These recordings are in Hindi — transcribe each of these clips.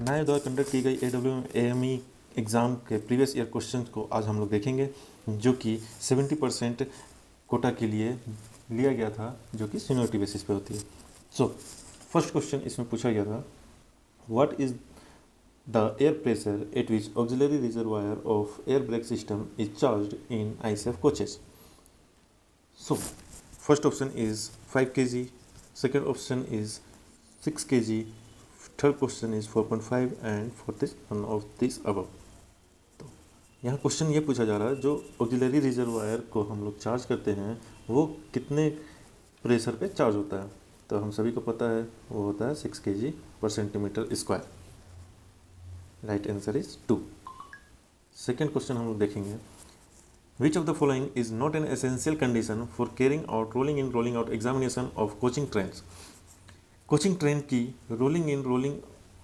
नए द्वारा कंडक्ट की गई AWM-AME एग्ज़ाम के प्रीवियस ईयर क्वेश्चन को आज हम लोग देखेंगे, जो कि 70% कोटा के लिए लिया गया था, जो कि सीनियरिटी बेसिस पे होती है। सो फर्स्ट क्वेश्चन इसमें पूछा गया था, what is the air pressure at which auxiliary reservoir of air brake system is charged in ICF coaches. So first option is 5 kg, second option is 6 kg, third question is 4.5 and fourth is one of this above. तो यहाँ क्वेश्चन ये पूछा जा रहा है, जो ऑक्सिलरी रिजर्वायर को हम लोग चार्ज करते हैं वो कितने प्रेशर पे चार्ज होता है। तो हम सभी को पता है वो होता है 6 kg per centimetre square. Right answer is 2। Second question हम लोग देखेंगे, विच of the following is not an essential condition for carrying out rolling in rolling out examination of coaching trains. Coaching train की रोलिंग इन रोलिंग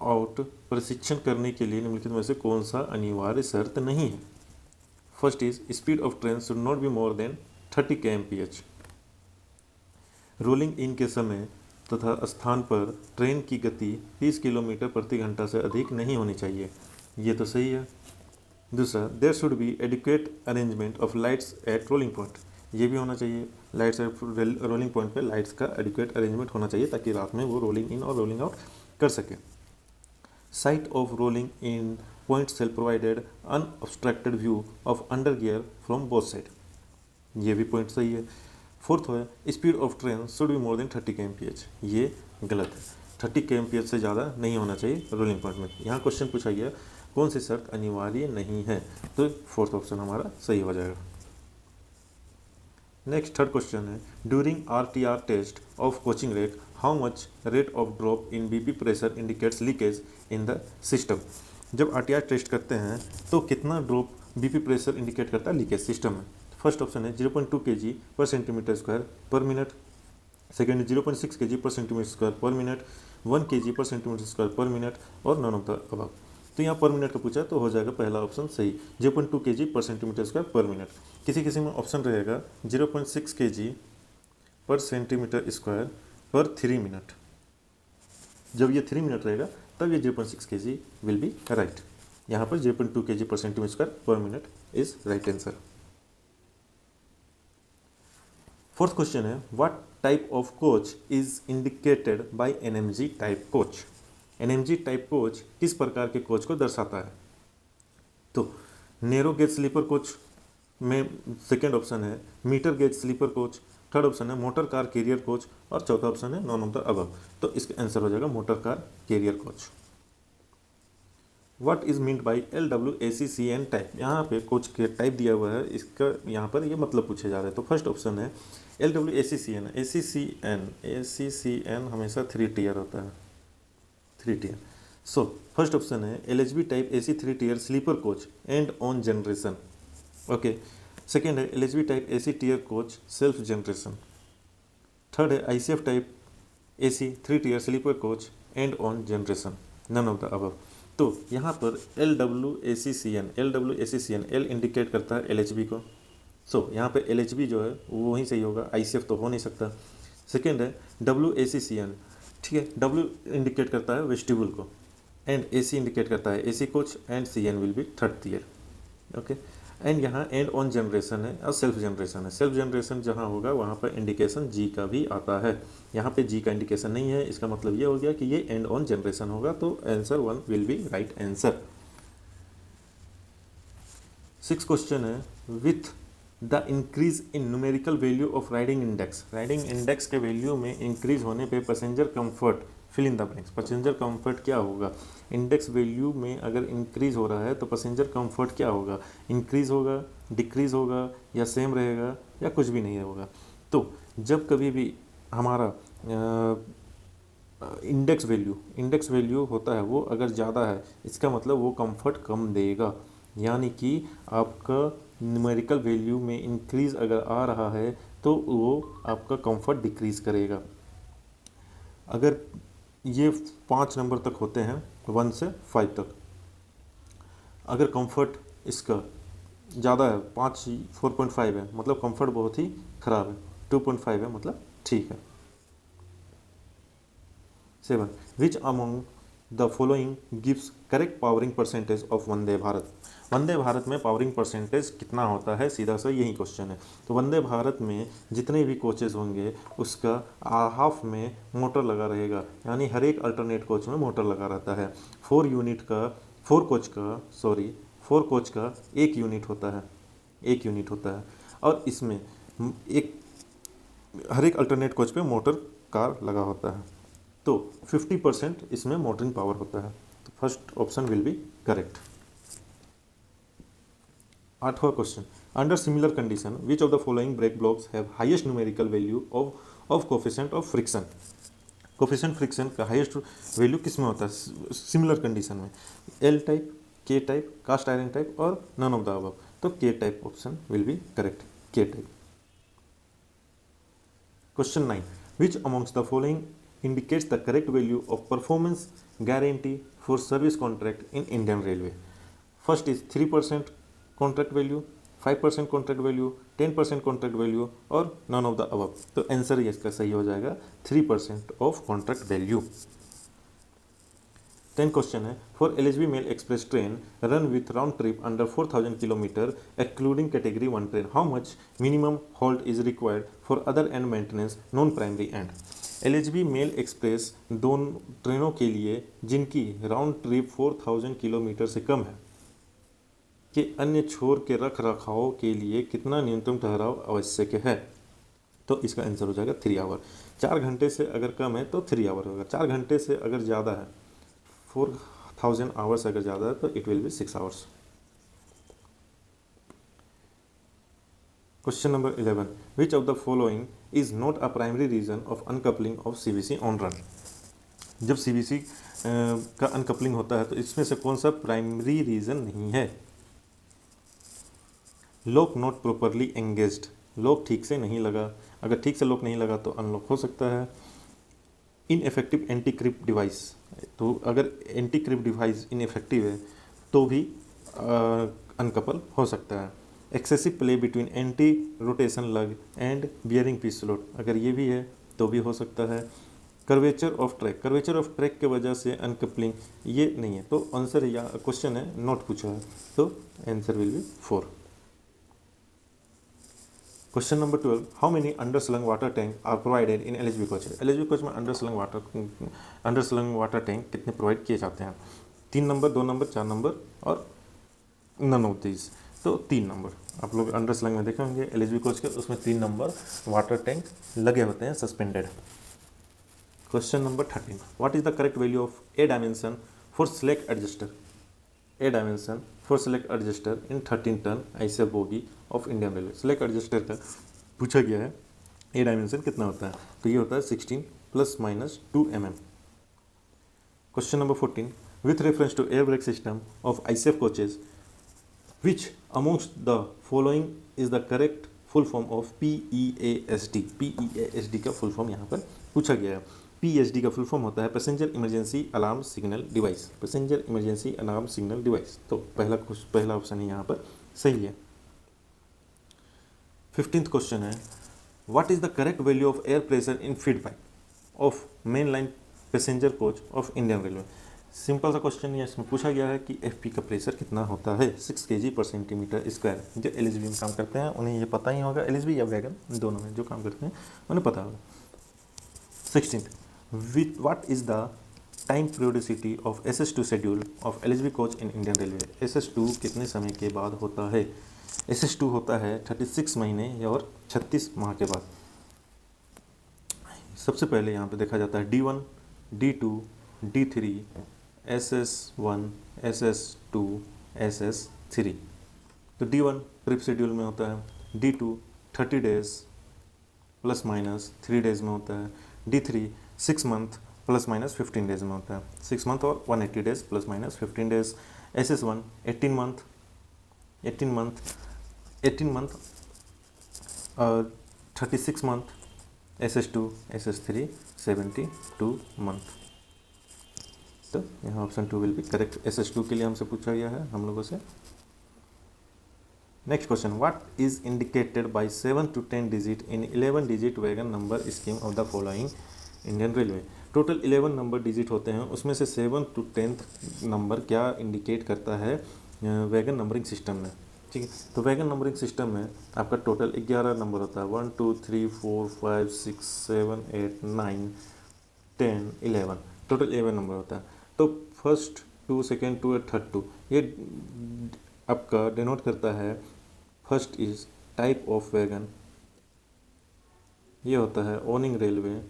आउट प्रशिक्षण करने के लिए निम्नलिखित में से कौन सा अनिवार्य शर्त नहीं है। First is speed of train should not be more than 30 kmph। Rolling इन के समय तथा स्थान पर ट्रेन की गति 30 किलोमीटर प्रति घंटा से अधिक नहीं होनी चाहिए। ये तो सही है। दूसरा, there should be adequate arrangement of lights at rolling point. ये भी होना चाहिए, लाइट्स रोलिंग पॉइंट पे लाइट्स का एडिक्वेट अरेंजमेंट होना चाहिए ताकि रात में वो रोलिंग इन और रोलिंग आउट कर सके। Sight of rolling in point shall provided unobstructed view of under gear from both side. ये भी पॉइंट सही है। फोर्थ है, speed of train should be more than 30 kmph। ये गलत है, 30 kmph से ज़्यादा नहीं होना चाहिए रोलिंग पॉइंट में। यहाँ क्वेश्चन पूछा गया कौन सी शर्त अनिवार्य नहीं है, तो फोर्थ ऑप्शन हमारा सही हो जाएगा। नेक्स्ट थर्ड क्वेश्चन है, during RTR test of coaching rack how much rate of drop in BP pressure indicates leakage in the system. जब RTR टेस्ट करते हैं तो कितना ड्रॉप BP प्रेशर इंडिकेट करता है लीकेज सिस्टम में। फर्स्ट ऑप्शन है 0.2 kg per centimetre square per minute, second 0.6 kg per centimetre square per minute, 1 kg per centimetre square per minute और नॉन ऑफ द अबव। तो यहाँ पर मिनट का पूछा तो हो जाएगा पहला ऑप्शन सही, 0.2 kg per centimetre square per minute. किसी किसी में ऑप्शन रहेगा 0.6 kg पर सेंटीमीटर स्क्वायर पर 3 मिनट। जब ये 3 मिनट रहेगा तब ये 0.6 kg विल बी राइट। यहाँ पर 0.2 kg per centimetre square per minute is right answer. Fourth question है, what type of coach is indicated by NMG type coach. NMG type coach किस प्रकार के कोच को दर्शाता है। तो नैरो गेज स्लीपर कोच में सेकेंड ऑप्शन है metre gauge sleeper coach, third option है मोटर कार कैरियर कोच और चौथा ऑप्शन है नॉन ऑफ द अबव। तो इसका आंसर हो जाएगा motor car carrier coach. What is meant by LWACCN type. यहाँ पे कोच के टाइप दिया हुआ है, इसका यहाँ पर ये मतलब पूछे जा रहे हैं। तो फर्स्ट ऑप्शन है LWACCN। ACCN हमेशा 3 टीयर होता है, 3 टीयर। सो फर्स्ट ऑप्शन है LHB type AC 3 tier sleeper coach and on generation. Okay, second है LHB type AC tier coach self generation. Third है ICF type AC 3 tier sleeper coach and on generation, none of the above. तो यहाँ पर LWACCN L इंडिकेट करता है LHB को। सो यहाँ पे LHB जो है वो वहीं सही होगा, ICF तो हो नहीं सकता। सेकेंड है WACCN, ठीक है, W इंडिकेट करता है वेस्टिबुल को एंड AC इंडिकेट करता है AC coach and CN will be third year. Okay, and यहाँ एंड ऑन जनरेशन है और सेल्फ जनरेशन है। सेल्फ जनरेशन जहाँ होगा वहाँ पर इंडिकेशन G का भी आता है। यहाँ पे G का इंडिकेशन नहीं है, इसका मतलब ये हो गया कि ये एंड ऑन जनरेशन होगा। तो answer 1 will be right answer. Six question है, with the increase in numerical value of riding index. Riding index के वैल्यू में इंक्रीज होने पे passenger comfort fill in the blanks. Passenger comfort क्या होगा। इंडेक्स वैल्यू में अगर इंक्रीज हो रहा है तो पैसेंजर कंफर्ट क्या होगा, इंक्रीज होगा, डिक्रीज होगा या सेम रहेगा या कुछ भी नहीं होगा। तो जब कभी भी हमारा इंडेक्स वैल्यू होता है वो अगर ज़्यादा है, इसका मतलब वो कंफर्ट कम देगा। यानी कि आपका न्यूमेरिकल वैल्यू में इंक्रीज अगर आ रहा है तो वो आपका कंफर्ट डिक्रीज करेगा। अगर ये 5 नंबर तक होते हैं 1 से 5 तक, अगर कंफर्ट इसका ज़्यादा है 4.5 है मतलब कंफर्ट बहुत ही ख़राब है, 2.5 है मतलब ठीक है। 7, which among the following gives correct powering percentage of Vande Bharat. Vande Bharat में पावरिंग परसेंटेज कितना होता है, सीधा सा यही क्वेश्चन है। तो वंदे भारत में जितने भी कोचेज होंगे उसका हाफ में मोटर लगा रहेगा, यानी हर एक अल्टरनेट कोच में मोटर लगा रहता है। 4 कोच का एक यूनिट होता है और इसमें एक हर एक अल्टरनेट कोच पे मोटर कार लगा होता है। तो 50% इसमें मोटरिंग पावर होता है। तो first option will be correct. 8वां question, under similar condition which of the following brake blocks have highest numerical value of coefficient of friction. Coefficient friction का हाईएस्ट वैल्यू किस में होता है सिमिलर कंडीशन में? L type, K type, cast iron type और नन ऑफ द अबव। तो K type option will be correct, K type. Question 9. Which amongst the following indicates the correct value of performance guarantee for service contract in Indian Railway? First is 3% contract value, 5% contract value, 10% contract value और none of the above। तो आंसर इसका सही हो जाएगा 3% of contract value। 10 क्वेश्चन है, for LHB mail express train run with round trip under 4000 kilometre excluding category 1 train, how much minimum halt is required for other end maintenance non primary end. LHB mail express दोनों ट्रेनों के लिए जिनकी राउंड ट्रिप 4000 किलोमीटर से कम है कि अन्य छोर के रख रखाव के लिए कितना न्यूनतम ठहराव आवश्यक है? तो इसका आंसर हो जाएगा 3 आवर। 4 घंटे से अगर कम है तो 3 आवर होगा, 4 घंटे से अगर ज़्यादा है 4000 आवर्स अगर ज़्यादा है तो it will be 6 hours. Question number 11, which of the following is not a primary reason of uncoupling of CBC on run. जब सीबीसी का अनकपलिंग होता है तो इसमें से कौन सा प्राइमरी रीजन नहीं है? Lock not properly engaged, lock ठीक से नहीं लगा, अगर ठीक से लॉक नहीं लगा तो अनलॉक हो सकता है। इनइफेक्टिव एंटी क्रिप्ट डिवाइस, तो अगर एंटी क्रिप्ट डिवाइस इनइफेक्टिव है तो भी अनकपल हो सकता है। Excessive play between anti rotation लग एंड बियरिंग पीस स्लॉट, अगर ये भी है तो भी हो सकता है। कर्वेचर ऑफ ट्रैक के वजह से अनकपलिंग, ये नहीं है। तो आंसर या क्वेश्चन है नॉट पूछा है, तो answer will be 4। Question number 12, how many underslung water tank are provided in LHB coach. LHB coach में अंडरस्लंग वाटर टैंक कितने प्रोवाइड किए जाते हैं? 3 नंबर, 2 नंबर, 4 नंबर और नन ऑफ दीज। तो 3 नंबर आप लोग अंडरस्लंग में देखे होंगे एलएचबी कोच के, उसमें 3 नंबर वाटर टैंक लगे होते हैं suspended. Question number 13, what is the correct value of A dimension for select adjuster. A dimension for select adjuster in 13 ton ऐसे bogie of Indian railway. Select adjuster का पूछा गया है ए डायमेंशन कितना होता है, तो ये होता है 16 ± 2 mm। Question number 14, with reference to air brake system of ICF coaches which amongst the following is the correct full form of PEASD। PEASD का फुल फॉर्म यहाँ पर पूछा गया है। PEASD का फुल फॉर्म होता है passenger emergency alarm signal device, passenger emergency alarm signal device. तो पहला ऑप्शन ही यहाँ पर सही है। 15th क्वेश्चन है, what is the correct value of air pressure in feed pipe of main line passenger coach of Indian railway. Simple सा क्वेश्चन है, इसमें पूछा गया है कि FP का प्रेशर कितना होता है 6 kg/cm²। जो एलएचबी में काम करते हैं उन्हें ये पता ही होगा, एलएचबी या वैगन दोनों में जो काम करते हैं उन्हें पता होगा। 16th, what is the time periodicity of SS2 schedule of LHB coach in Indian railway. SS2 कितने समय के बाद होता है? SS2 होता है 36 महीने और 36 माह के बाद। सबसे पहले यहाँ पे देखा जाता है D1, D2, D3, SS1, SS2, SS3। तो D1 ट्रिप शेड्यूल में होता है, D2 30 डेज ± 3 डेज में होता है, D3 6 मंथ ± 15 डेज में होता है, 6 मंथ और 180 days ± 15 days. SS1 18 month 36 month. SS2 SS3 72 month. तो यहाँ option 2 will be correct. SS2 के लिए हमसे पूछा गया है हम लोगों से। Next question, what is indicated bye 7 to 10 digit in 11 digit wagon number scheme of the following Indian railway. Total 11 number digit होते हैं, उसमें से 7 to 10th नंबर क्या इंडिकेट करता है वैगन नंबरिंग सिस्टम में। ठीक है, तो वैगन नंबरिंग सिस्टम में आपका टोटल 11 नंबर होता है, 1 2 3 4 5 6 7 8 9 10 11, टोटल 11 नंबर होता है। तो फर्स्ट 2, सेकेंड 2 और थर्ड 2 ये आपका डिनोट करता है first is type of wagon, ये होता है ओनिंग रेलवे,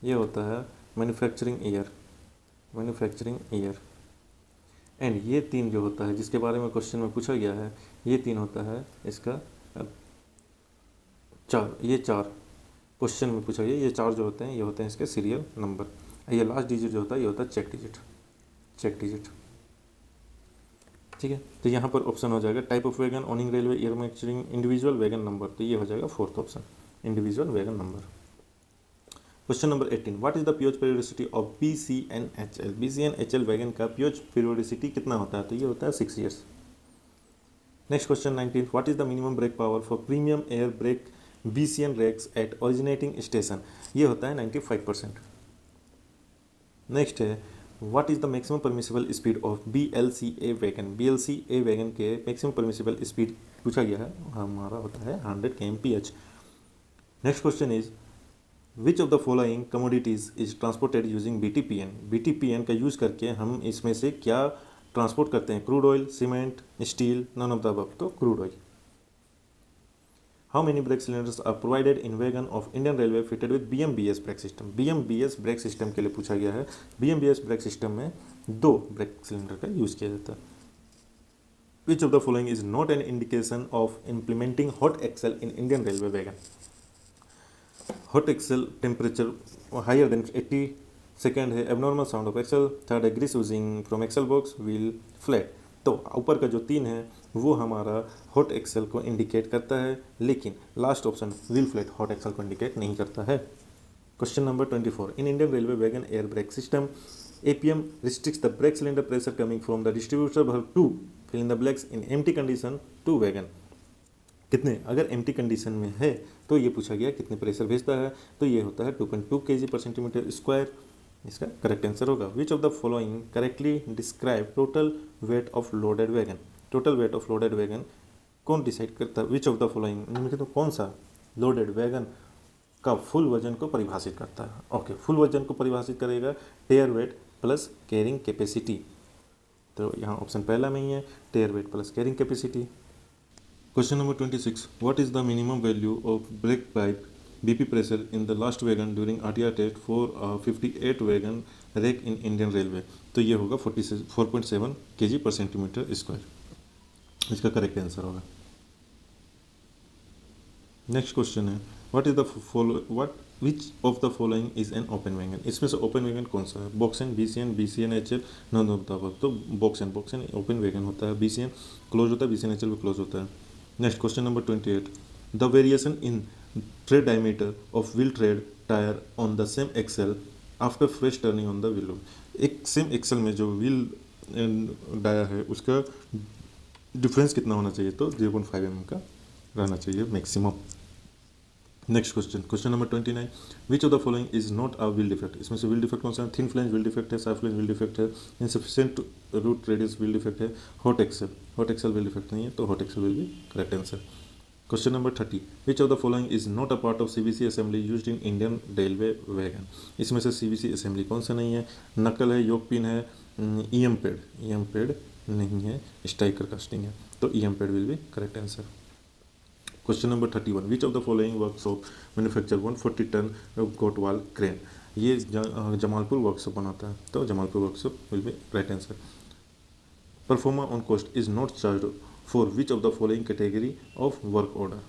ये होता है मैन्युफैक्चरिंग ईयर एंड ये 3 जो होता है जिसके बारे में क्वेश्चन में पूछा गया है, ये 3 होता है इसका 4, ये 4 क्वेश्चन में पूछा गया, ये 4 जो होते हैं ये होते हैं इसके सीरियल नंबर। ये लास्ट डिजिट जो होता है ये होता है चेक डिजिट। ठीक है, तो यहाँ पर ऑप्शन हो जाएगा type of wagon, owning railway, year manufacturing, individual wagon number, तो ये हो जाएगा fourth option, individual wagon number. Question number 18, what is the POH periodicity of BCNHL? BCNHL wagon का पीओएच पीरियोडिसिटी कितना होता है? तो ये होता है 6 years. Next question 19, what is the minimum brake power for premium air brake BCN racks at originating station? ये होता है 95%। नेक्स्ट है what is the maximum permissible speed of BLCA wagon? BLCA wagon के मैक्सिमम परमिसिबल स्पीड पूछा गया है, हमारा होता है 100 kmph। Next question is which of the following commodities is transported using BTPN? BTPN का यूज करके हम इसमें से क्या ट्रांसपोर्ट करते हैं? Crude oil, cement, steel, none of the above, तो crude oil. How many brake cylinders are provided in wagon of Indian railway fitted with BMBS brake system? BMBS brake system के लिए पूछा गया है। BMBS ब्रेक सिस्टम में 2 ब्रेक सिलेंडर का यूज किया जाता है। Which of the following is not an indication of implementing hot axle in Indian railway wagon? Hot axle temperature higher than 80, second है abnormal sound of axle, third है grease using from axle box, wheel flat. तो ऊपर का जो 3 है वो हमारा हॉट एक्सेल को इंडिकेट करता है, लेकिन last option wheel flat hot axle को इंडिकेट नहीं करता है। Question number 24, in Indian railway wagon air brake system APM restricts the brake cylinder pressure coming from the distributor valve to fill in the blanks in empty condition to wagon. कितने, अगर एम्प्टी कंडीशन में है तो ये पूछा गया कितने प्रेशर भेजता है, तो ये होता है 2.2 kg/cm²। इसका करेक्ट आंसर होगा विच of the following correctly describe total weight of loaded wagon? Total weight of loaded wagon कौन डिसाइड करता है? विच ऑफ द फॉलोइंग इनमें तो कौन सा लोडेड वैगन का फुल वजन को परिभाषित करता है? ओके, फुल वजन को परिभाषित करेगा टेयर वेट प्लस कैरिंग कैपेसिटी। तो यहाँ ऑप्शन पहला में ही है, टेयर weight plus carrying capacity. Question number 26, what is the minimum value of break pipe BP pressure in the last wagon during RTR test for 58 wagon rack in Indian Railway? तो ये होगा 4.7 kg/cm²। इसका करेक्ट आंसर होगा। नेक्स्ट क्वेश्चन है which of the following is an open wagon? इसमें से ओपन वैगन कौन सा है? BOXN, BCN, BCNHL, none of the above. तो बॉक्सन ओपन वैगन होता है, BCN क्लोज होता है, BCNHL भी क्लोज होता है। Next question number 28, the variation in thread diameter of wheel tread tire on the same axle after fresh turning on the wheel। एक सेम एक्सल में जो व्हील डाया है उसका डिफरेंस कितना होना चाहिए? तो 0.5 mm का रहना चाहिए maximum. Next question number 29, which of the following is not a wheel defect? इसमें से व्हील डिफेक्ट कौन सा है? थिन फ्लेंज व्हील डिफेक्ट है, शार्प फ्लेंज व्हील डिफेक्ट है, insufficient root radius wheel defect है, हॉट एक्सेल व्हील डिफेक्ट नहीं है, तो hot axle will be correct answer. Question number 30, which of the following is not a part of CVC assembly used in Indian railway wagon? इसमें से CVC असेंबली कौन सा नहीं है? नकल है, योक पिन है, EM पैड नहीं है, स्ट्राइकर कास्टिंग है, तो EM pad will be correct answer. Question number 31, which of the following workshop manufacture 140 ton गोटवाल क्रेन? ये जमालपुर वर्कशॉप बनाता है, तो Jamalpur workshop will be right answer. Proforma on cost is not charge for which of the following category of work order?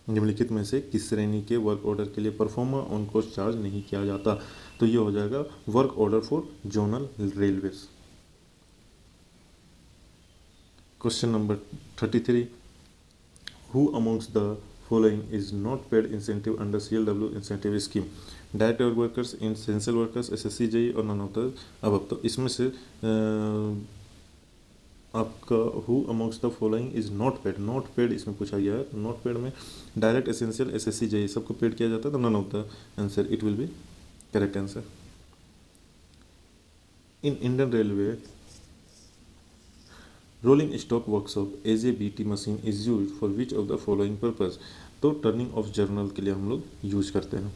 निम्नलिखित में से किस श्रेणी के वर्क ऑर्डर के लिए परफॉर्मा ऑन कॉस्ट चार्ज नहीं किया जाता? तो ये हो जाएगा work order for zonal railways. Question number 33, who amongst the following is not paid incentive under CLW incentive scheme? Direct workers, essential workers, SSC JE और नन ऑफ द अबव। तो इसमें से आपका who amongst the following is not paid इसमें पूछा गया है। नॉट पेड में डायरेक्ट, एसेंशियल, SSC JE सबको पेड किया जाता है, तो none of the answer it will be correct answer. In Indian Railway, rolling stock workshop as a BT machine is use for which of the following purpose. तो टर्निंग ऑफ जर्नल के लिए हम लोग यूज करते हैं।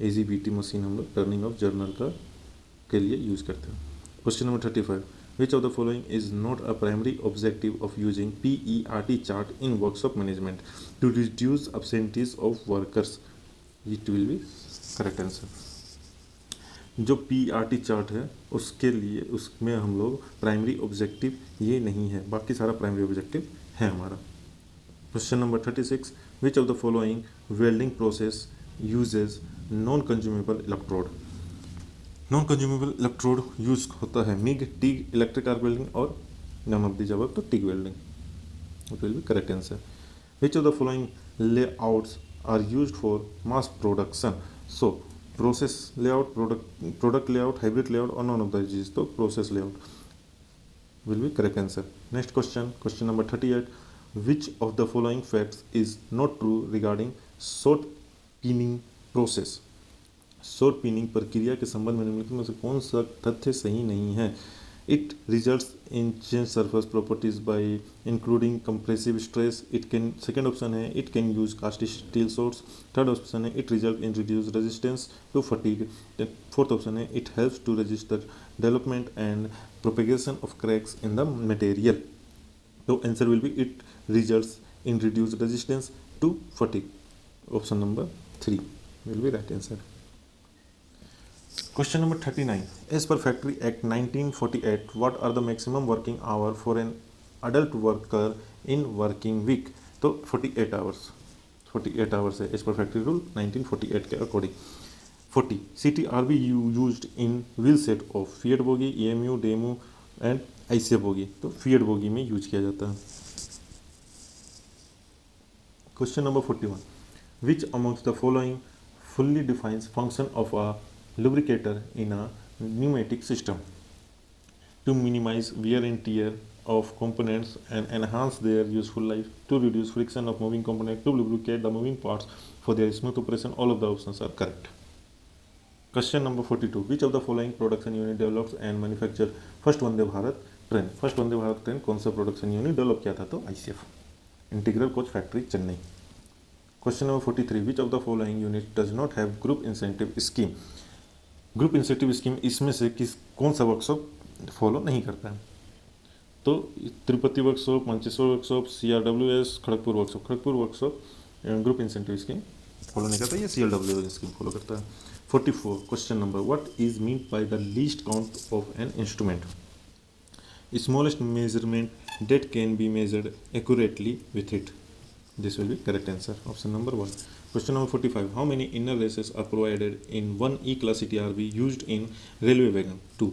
एज BT मशीन हम लोग टर्निंग ऑफ जर्नल का के लिए यूज करते हैं। Question number 35, which of the following is not a primary objective of using PERT chart in workshop management to reduce absentees of workers. It will be correct answer. जो PERT चार्ट है उसके लिए उसमें हम लोग प्राइमरी ऑब्जेक्टिव ये नहीं है, बाकी सारा प्राइमरी ऑब्जेक्टिव है हमारा। Question number 36, which of the following welding process uses non consumable electrode. Non consumable electrode use होता है MIG, TIG, electric arc welding और नन ऑफ दी जवाब तो TIG welding. It will be correct answer. Which of the following layouts are used for mass production. So process layout, product layout, hybrid layout और नॉन ऑफ द चीज तो process layout will be correct answer. Next question, question number 38, which of the following facts is not true regarding short pinning process. Short pinning प्रक्रिया के संबंध में निम्नलिखित में से कौन सा तथ्य सही नहीं है। It results in change surface properties by including compressive stress. It can, second option है it can use cast steel source. Third option है it result in reduce resistance to fatigue. Fourth option है it helps to register development and propagation of cracks in the material. तो answer will be it results in reduce resistance to fatigue. Option number 3 will be right answer. Question number 39. As per Factory Act 1948, what are the maximum working hour for an adult worker in working week? तो 48 hours है as per Factory Rule 1948 के according। 40. CTRB used in wheel set of Fiat bogie, EMU, DEMU and ICF bogie। तो Fiat bogie में यूज किया जाता है। Question number 41. Which amongst the following fully defines function of a lubricator in a pneumatic system? To minimize wear and tear of components and enhance their useful life, to reduce friction of moving components, to lubricate the moving parts for their smooth operation. All of the options are correct. Question number 42, which of the following production unit develops and manufacture first Vande Bharat train? First Vande Bharat train कौन सा production unit develop किया था? तो ICF, Integral Coach Factory, Chennai. Question number 43, which of the following unit does not have group incentive scheme? Group incentive scheme इसमें से कौन सा वर्कशॉप फॉलो नहीं करता है? तो Tirupati workshop, Mancheswar workshop, CRWS, Kharagpur workshop group incentive scheme follow नहीं करता, ये CLW स्कीम फॉलो करता है। 44, question number, what is mean by the least count of an instrument? Smallest measurement date can be measured accurately with it. This will be correct answer. Option number 1. Question number 45. How many inner races are provided in one E-class CTRB used in railway wagon? 2.